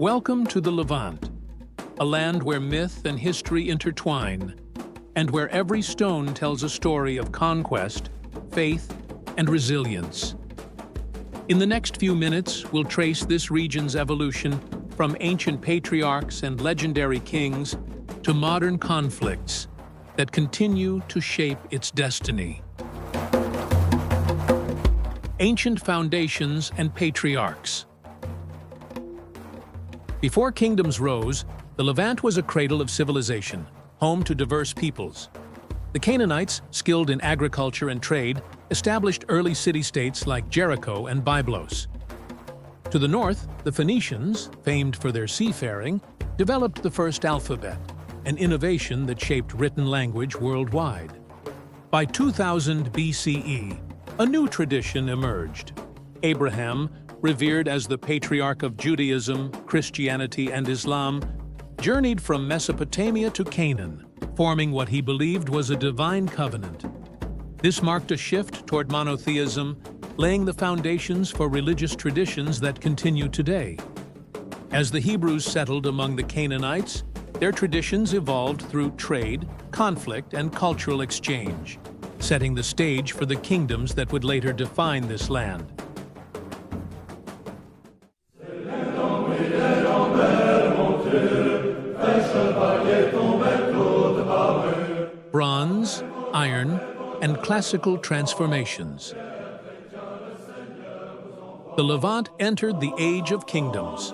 Welcome to the Levant, a land where myth and history intertwine, and where every stone tells a story of conquest, faith, and resilience. In the next few minutes, we'll trace this region's evolution from ancient patriarchs and legendary kings to modern conflicts that continue to shape its destiny. Ancient foundations and patriarchs. Before kingdoms rose, the Levant was a cradle of civilization, home to diverse peoples. The Canaanites, skilled in agriculture and trade, established early city-states like Jericho and Byblos. To the north, the Phoenicians, famed for their seafaring, developed the first alphabet, an innovation that shaped written language worldwide. By 2000 BCE, a new tradition emerged. Abraham, revered as the patriarch of Judaism, Christianity, and Islam, journeyed from Mesopotamia to Canaan, forming what he believed was a divine covenant. This marked a shift toward monotheism, laying the foundations for religious traditions that continue today. As the Hebrews settled among the Canaanites, their traditions evolved through trade, conflict, and cultural exchange, setting the stage for the kingdoms that would later define this land. Bronze, iron, and classical transformations. The Levant entered the Age of Kingdoms.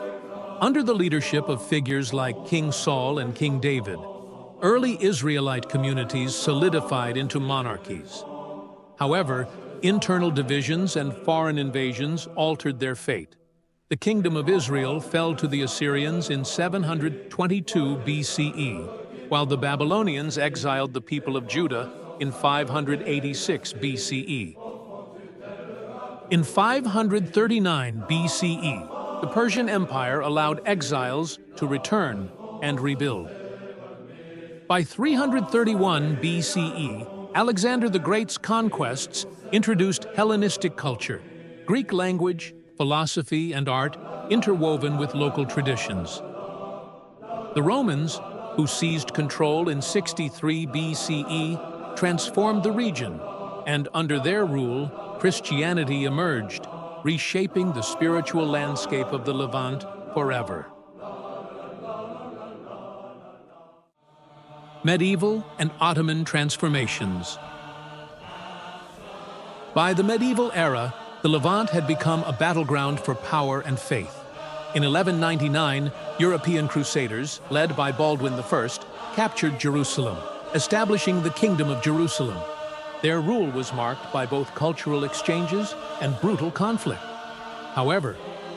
Under the leadership of figures like King Saul and King David, early Israelite communities solidified into monarchies. However, internal divisions and foreign invasions altered their fate. The Kingdom of Israel fell to the Assyrians in 722 BCE, while the Babylonians exiled the people of Judah in 586 BCE. In 539 BCE, the Persian Empire allowed exiles to return and rebuild. By 331 BCE, Alexander the Great's conquests introduced Hellenistic culture, Greek language, philosophy, and art interwoven with local traditions. The Romans, who seized control in 63 BCE, transformed the region, and under their rule, Christianity emerged, reshaping the spiritual landscape of the Levant forever. Medieval and Ottoman transformations. By the medieval era, the Levant had become a battleground for power and faith. In 1199, European Crusaders, led by Baldwin I, captured Jerusalem, establishing the Kingdom of Jerusalem. Their rule was marked by both cultural exchanges and brutal conflict. However,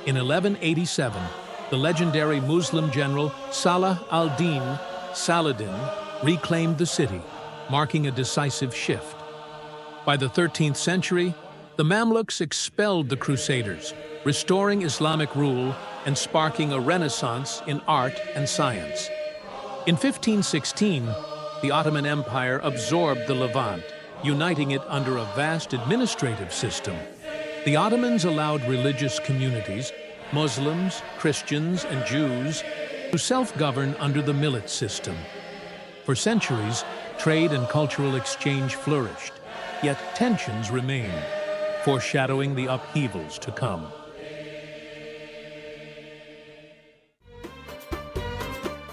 in 1187, the legendary Muslim general Salah al-Din Saladin reclaimed the city, marking a decisive shift. By the 13th century, the Mamluks expelled the Crusaders, restoring Islamic rule and sparking a renaissance in art and science. In 1516, the Ottoman Empire absorbed the Levant, uniting it under a vast administrative system. The Ottomans allowed religious communities, Muslims, Christians, and Jews, to self-govern under the millet system. For centuries, trade and cultural exchange flourished, yet tensions remained, foreshadowing the upheavals to come.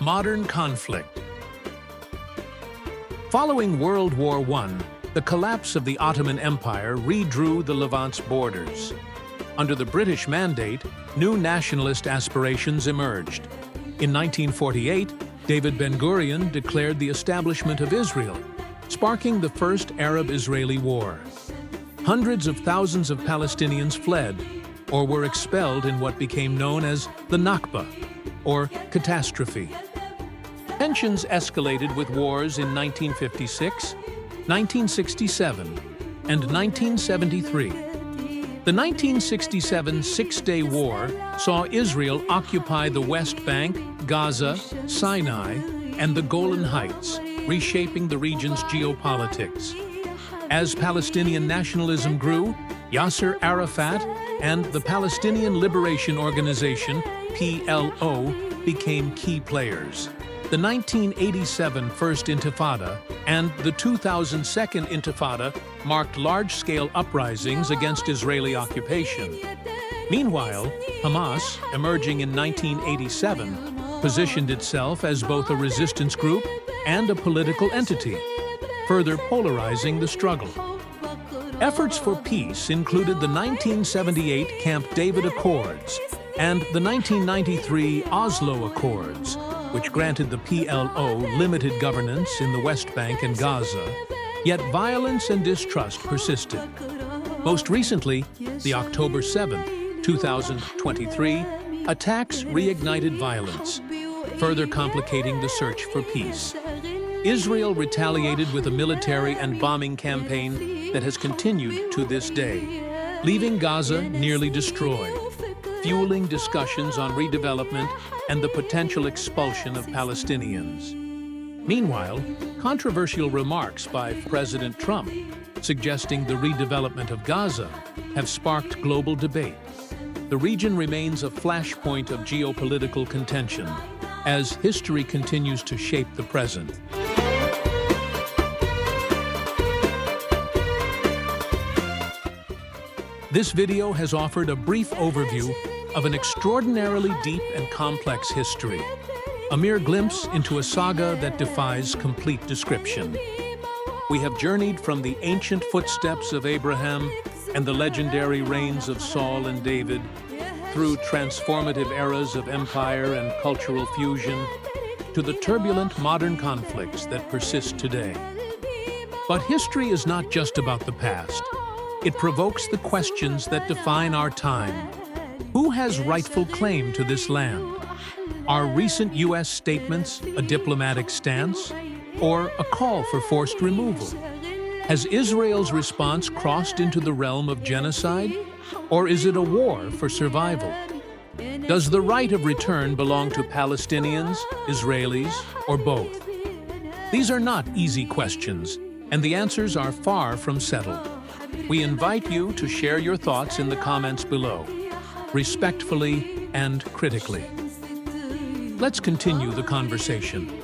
Modern conflict. Following World War I, the collapse of the Ottoman Empire redrew the Levant's borders. Under the British mandate, new nationalist aspirations emerged. In 1948, David Ben-Gurion declared the establishment of Israel, sparking the First Arab-Israeli War. Hundreds of thousands of Palestinians fled or were expelled in what became known as the Nakba, or catastrophe. Tensions escalated with wars in 1956, 1967, and 1973. The 1967 Six-Day War saw Israel occupy the West Bank, Gaza, Sinai, and the Golan Heights, reshaping the region's geopolitics. As Palestinian nationalism grew, Yasser Arafat and the Palestinian Liberation Organization, PLO, became key players. The 1987 First Intifada and the 2000 Second Intifada marked large-scale uprisings against Israeli occupation. Meanwhile, Hamas, emerging in 1987, positioned itself as both a resistance group and a political entity, further polarizing the struggle. Efforts for peace included the 1978 Camp David Accords and the 1993 Oslo Accords, which granted the PLO limited governance in the West Bank and Gaza, yet violence and distrust persisted. Most recently, the October 7, 2023, attacks reignited violence, further complicating the search for peace. Israel retaliated with a military and bombing campaign that has continued to this day, leaving Gaza nearly destroyed, fueling discussions on redevelopment and the potential expulsion of Palestinians. Meanwhile, controversial remarks by President Trump suggesting the redevelopment of Gaza have sparked global debate. The region remains a flashpoint of geopolitical contention as history continues to shape the present. This video has offered a brief overview of an extraordinarily deep and complex history, a mere glimpse into a saga that defies complete description. We have journeyed from the ancient footsteps of Abraham and the legendary reigns of Saul and David, through transformative eras of empire and cultural fusion, to the turbulent modern conflicts that persist today. But history is not just about the past. It provokes the questions that define our time. Who has rightful claim to this land? Are recent U.S. statements a diplomatic stance, or a call for forced removal? Has Israel's response crossed into the realm of genocide, or is it a war for survival? Does the right of return belong to Palestinians, Israelis, or both? These are not easy questions, and the answers are far from settled. We invite you to share your thoughts in the comments below, respectfully and critically. Let's continue the conversation.